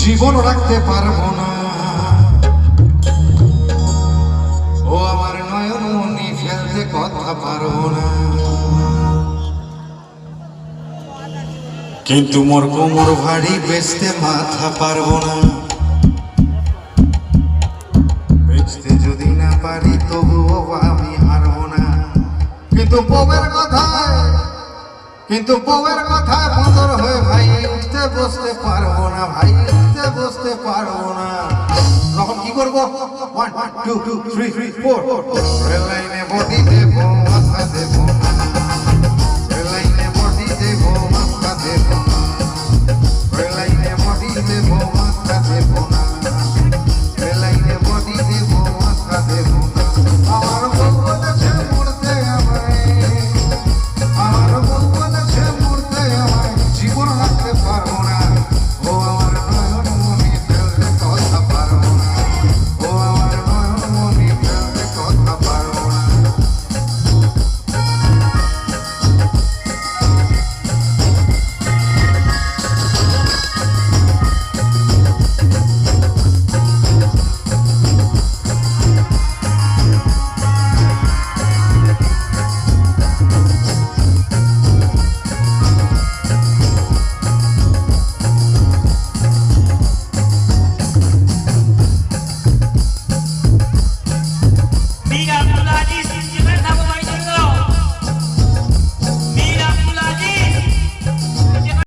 জীবন রাখতে পারবো না। ও আমার নয়ন মনি ফেলতে কথা পারবো না। কিন্তু মোর কোমর ভারী বেচতে মাথা পারবো না। বেচতে যদি না পারি তবুও আমি হারবো না। কিন্তু বউয়ের কথায় বদর হয়ে ভাই উঠতে বসতে পারবো না। ভাই উঠতে বসতে পারবো না। তখন কি করবো? 1 2 3 4 রেল লাইনে বডি দেবো, মাথা দেবো।